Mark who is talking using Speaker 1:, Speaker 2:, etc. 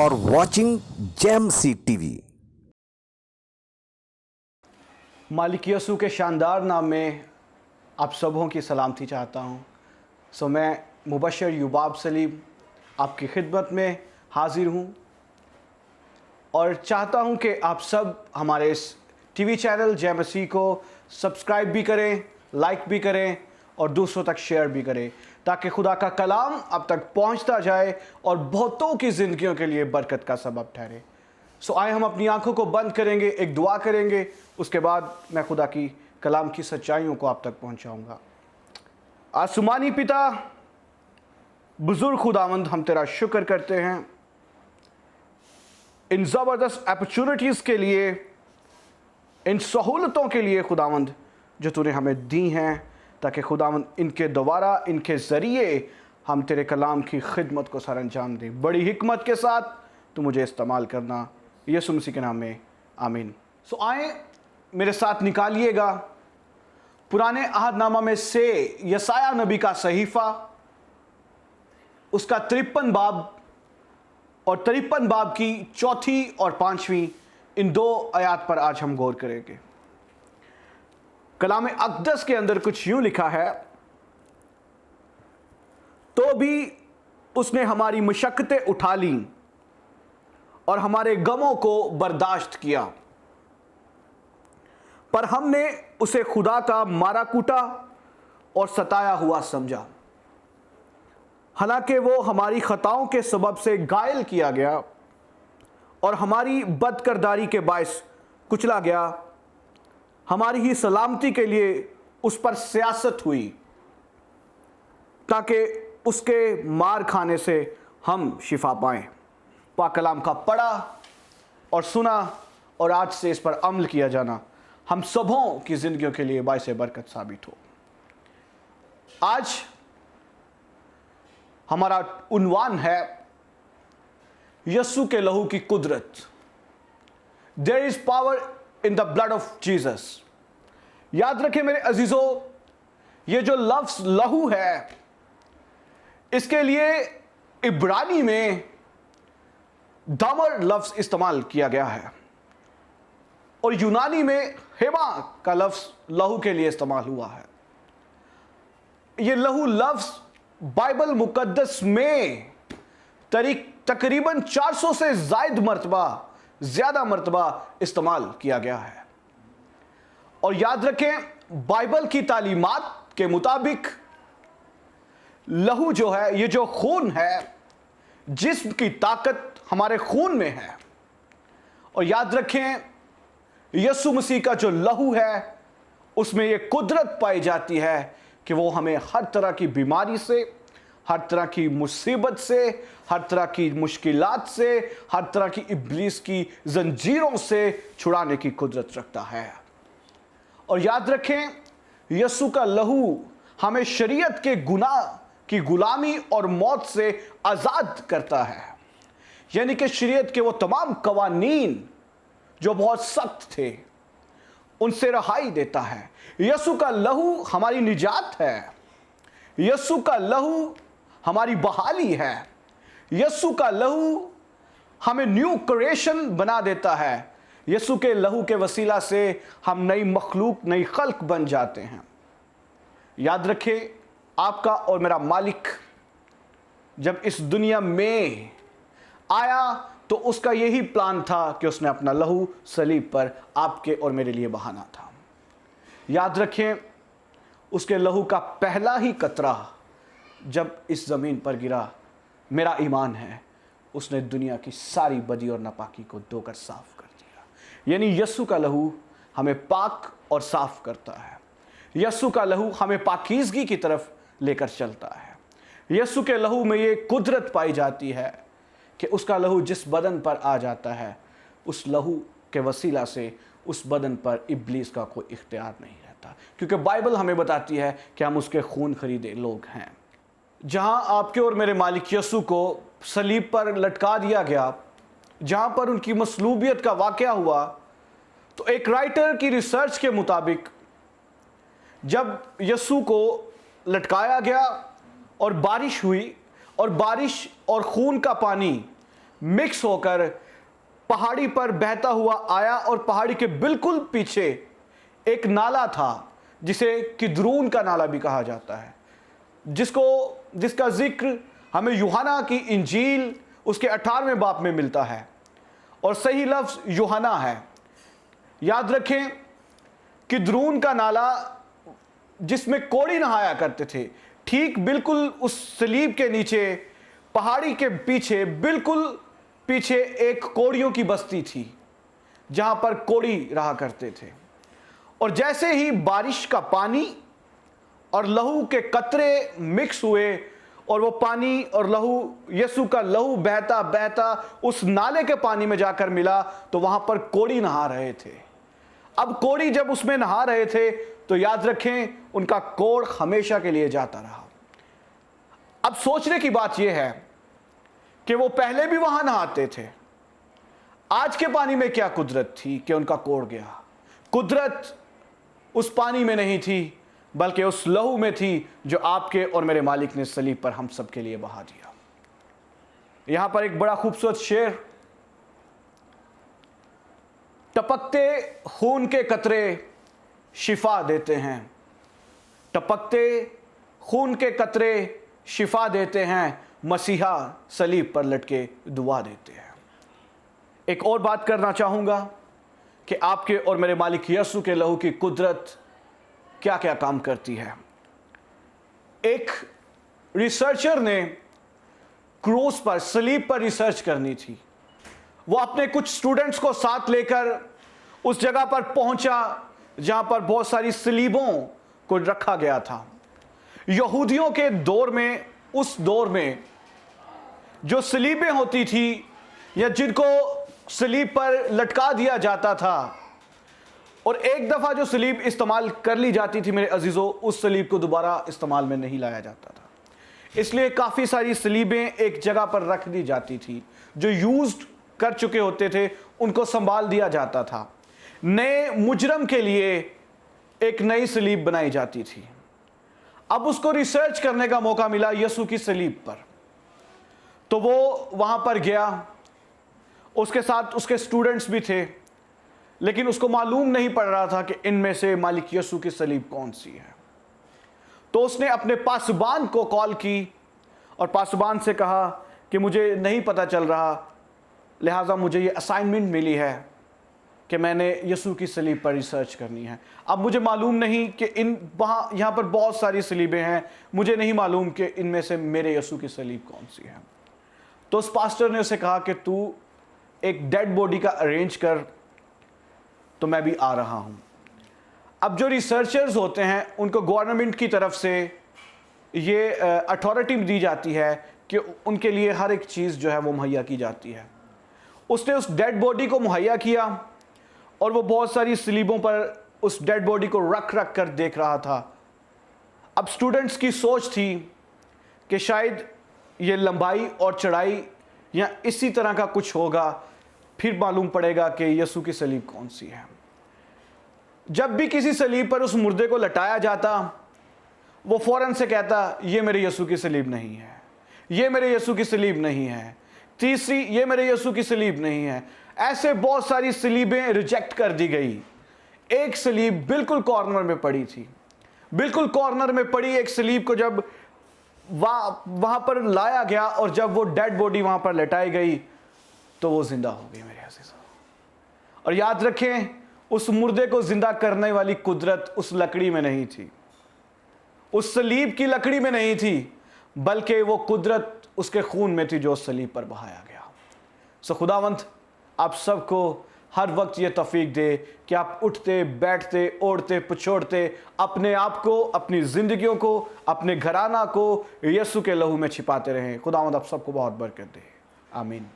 Speaker 1: for watching JMC TV.
Speaker 2: मालिक यसू के शानदार नाम में आप सबों की सलामती चाहता हूँ। मैं मुबशर युबाब सलीम आपकी खिदमत में हाजिर हूँ और चाहता हूँ कि आप सब हमारे इस टीवी चैनल JMC को सब्सक्राइब भी करें, लाइक भी करें और दूसरों तक शेयर भी करें, ताकि खुदा का कलाम अब तक पहुँचता जाए और बहुतों की ज़िंदगियों के लिए बरकत का सबब ठहरे। आए हम अपनी आंखों को बंद करेंगे, एक दुआ करेंगे, उसके बाद मैं खुदा की कलाम की सच्चाइयों को आप तक पहुंचाऊंगा। आसमानी पिता, बुजुर्ग खुदावंद, हम तेरा शुक्र करते हैं इन ज़बरदस्त अपॉर्चुनिटीज़ के लिए, इन सहूलतों के लिए खुदावंद जो तूने हमें दी हैं, ताकि खुदावंद इनके द्वारा, इनके ज़रिए हम तेरे कलाम की खिदमत को सर अंजाम दें। बड़ी हिकमत के साथ तू मुझे इस्तेमाल करना, यीशु मसीह के नाम में आमीन। आए मेरे साथ निकालिएगा पुराने अहदनामा में से यसाया नबी का सहीफ़ा, उसका 53 बाब और 53 बाब की 4 और 5वीं इन 2 आयात पर आज हम गौर करेंगे। कलाम अक़दस के अंदर कुछ यूं लिखा है, तो भी उसने हमारी मशक्क़तें उठा लीं और हमारे गमों को बर्दाश्त किया, पर हमने उसे खुदा का मारा कूटा और सताया हुआ समझा। हालांकि वो हमारी खताओं के सबब से घायल किया गया और हमारी बदकिरदारी के बायस कुचला गया। हमारी ही सलामती के लिए उस पर सियासत हुई, ताकि उसके मार खाने से हम शिफा पाएं। पाक कलाम का पढ़ा और सुना और आज से इस पर अमल किया जाना हम सबों की ज़िंदगियों के लिए बाइस बरकत साबित हो। आज हमारा उन्वान है यीशु के लहू की कुदरत। There is power in the blood of Jesus. याद रखें मेरे अजीजों, ये जो लफ्ज लहू है, इसके लिए इब्रानी में दामर लफ्ज इस्तेमाल किया गया है और यूनानी में हेमा का लफ्ज लहू के लिए इस्तेमाल हुआ है। ये लहू लफ्ज बाइबल मुकद्दस में तकरीबन 400 से ज़्यादा मर्तबा इस्तेमाल किया गया है। और याद रखें, बाइबल की तालीमात के मुताबिक लहू जो है, ये जो खून है, जिस्म की ताकत हमारे खून में है। और याद रखें, यीशु मसीह का जो लहू है, उसमें ये कुदरत पाई जाती है कि वो हमें हर तरह की बीमारी से, हर तरह की मुसीबत से, हर तरह की मुश्किलात से, हर तरह की इब्लीस की जंजीरों से छुड़ाने की कुदरत रखता है। और याद रखें, यीशु का लहू हमें शरीयत के गुनाह की गुलामी और मौत से आज़ाद करता है। यानी कि शरीयत के वो तमाम कवानीन जो बहुत सख्त थे, उनसे रहाई देता है। यीशु का लहू हमारी निजात है। यीशु का लहू हमारी बहाली है। यीशु का लहू हमें न्यू क्रिएशन बना देता है। यीशु के लहू के वसीला से हम नई मखलूक, नई खल्क बन जाते हैं। याद रखें, आपका और मेरा मालिक जब इस दुनिया में आया तो उसका यही प्लान था कि उसने अपना लहू सलीब पर आपके और मेरे लिए बहाना था। याद रखें, उसके लहू का पहला ही कतरा जब इस ज़मीन पर गिरा, मेरा ईमान है, उसने दुनिया की सारी बदी और नापाकी को धोकर साफ कर दिया। यानी यीशु का लहू हमें पाक और साफ करता है। यीशु का लहू हमें पाकीज़गी की तरफ लेकर चलता है। यीशु के लहू में ये कुदरत पाई जाती है कि उसका लहू जिस बदन पर आ जाता है, उस लहू के वसीला से उस बदन पर इब्लीस का कोई इख्तियार नहीं रहता, क्योंकि बाइबल हमें बताती है कि हम उसके खून खरीदे लोग हैं। जहां आपके और मेरे मालिक यीशु को सलीब पर लटका दिया गया, जहां पर उनकी मसलूबियत का वाक़या हुआ, तो एक राइटर की रिसर्च के मुताबिक जब यीशु को लटकाया गया और बारिश हुई और बारिश और खून का पानी मिक्स होकर पहाड़ी पर बहता हुआ आया और पहाड़ी के बिल्कुल पीछे एक नाला था जिसे किद्रून का नाला भी कहा जाता है, जिसका जिक्र हमें यूहन्ना की इंजील उसके 18वें बाब में मिलता है और सही लफ्ज यूहन्ना है। याद रखें, किद्रून का नाला जिसमें कोढ़ी नहाया करते थे, ठीक बिल्कुल उस सलीब के नीचे पहाड़ी के पीछे बिल्कुल पीछे एक कोढ़ियों की बस्ती थी जहां पर कोढ़ी रहा करते थे। और जैसे ही बारिश का पानी और लहू के कतरे मिक्स हुए और वो पानी और लहू, यीशु का लहू बहता बहता उस नाले के पानी में जाकर मिला, तो वहां पर कोढ़ी नहा रहे थे। अब कोढ़ी जब उसमें नहा रहे थे तो याद रखें, उनका कोढ़ हमेशा के लिए जाता रहा। अब सोचने की बात यह है कि वो पहले भी वहां नहाते थे, आज के पानी में क्या कुदरत थी कि उनका कोढ़ गया? कुदरत उस पानी में नहीं थी, बल्कि उस लहू में थी जो आपके और मेरे मालिक ने सलीब पर हम सब के लिए बहा दिया। यहां पर एक बड़ा खूबसूरत शेर, टपकते खून के कतरे शिफा देते हैं, टपकते खून के कतरे शिफा देते हैं, मसीहा सलीब पर लटके दुआ देते हैं। एक और बात करना चाहूंगा कि आपके और मेरे मालिक यीशु के लहू की कुदरत क्या क्या काम करती है। एक रिसर्चर ने क्रूस पर, सलीब पर रिसर्च करनी थी। वो अपने कुछ स्टूडेंट्स को साथ लेकर उस जगह पर पहुंचा जहां पर बहुत सारी सलीबों को रखा गया था। यहूदियों के दौर में, उस दौर में जो सलीबें होती थी या जिनको सलीब पर लटका दिया जाता था, और एक दफा जो सलीब इस्तेमाल कर ली जाती थी मेरे अजीजों, उस सलीब को दोबारा इस्तेमाल में नहीं लाया जाता था। इसलिए काफी सारी सलीबें एक जगह पर रख दी जाती थी। जो यूज्ड कर चुके होते थे उनको संभाल दिया जाता था। नए मुजरम के लिए एक नई सलीब बनाई जाती थी। अब उसको रिसर्च करने का मौका मिला यीशु की सलीब पर, तो वो वहां पर गया, उसके साथ उसके स्टूडेंट्स भी थे, लेकिन उसको मालूम नहीं पड़ रहा था कि इनमें से मालिक यीशु की सलीब कौन सी है। तो उसने अपने पासबान को कॉल की और पासबान से कहा कि मुझे नहीं पता चल रहा, लिहाजा मुझे ये असाइनमेंट मिली है कि मैंने यीशु की सलीब पर रिसर्च करनी है। अब मुझे मालूम नहीं कि यहाँ पर बहुत सारी सलीबें हैं, मुझे नहीं मालूम कि इनमें से मेरे यीशु की सलीब कौन सी है। तो उस पास्टर ने उसे कहा कि तू एक डेड बॉडी का अरेंज कर, तो मैं भी आ रहा हूं। अब जो रिसर्चर्स होते हैं उनको गवर्नमेंट की तरफ से ये अथॉरिटी दी जाती है कि उनके लिए हर एक चीज़ जो है वो मुहैया की जाती है। उसने उस डेड बॉडी को मुहैया किया और वो बहुत सारी सलीबों पर उस डेड बॉडी को रख रख कर देख रहा था। अब स्टूडेंट्स की सोच थी कि शायद ये लंबाई और चढ़ाई या इसी तरह का कुछ होगा, फिर मालूम पड़ेगा कि यीशु की सलीब कौन सी है। जब भी किसी सलीब पर उस मुर्दे को लटाया जाता, वो फौरन से कहता, ये मेरे यीशु की सलीब नहीं है, ये मेरे यीशु की सलीब नहीं है, तीसरी, ये मेरे यीशु की सलीब नहीं है। ऐसे बहुत सारी सलीबें रिजेक्ट कर दी गई। एक सलीब बिल्कुल कॉर्नर में पड़ी थी, बिल्कुल कॉर्नर में पड़ी एक सलीब को जब वहां पर लाया गया और जब वो डेड बॉडी वहां पर लटाई गई तो वो जिंदा हो गई मेरे अज़ीज़ों। और याद रखें, उस मुर्दे को जिंदा करने वाली कुदरत उस लकड़ी में नहीं थी, उस सलीब की लकड़ी में नहीं थी, बल्कि वो कुदरत उसके खून में थी जो उस सलीब पर बहाया गया। सो खुदावंत आप सबको हर वक्त ये तौफीक दे कि आप उठते बैठते ओढ़ते पछोड़ते अपने आप को, अपनी ज़िंदगियों को, अपने घराना को यीशु के लहू में छिपाते रहें। खुदावंत आप सबको बहुत बरकत दे। आमीन।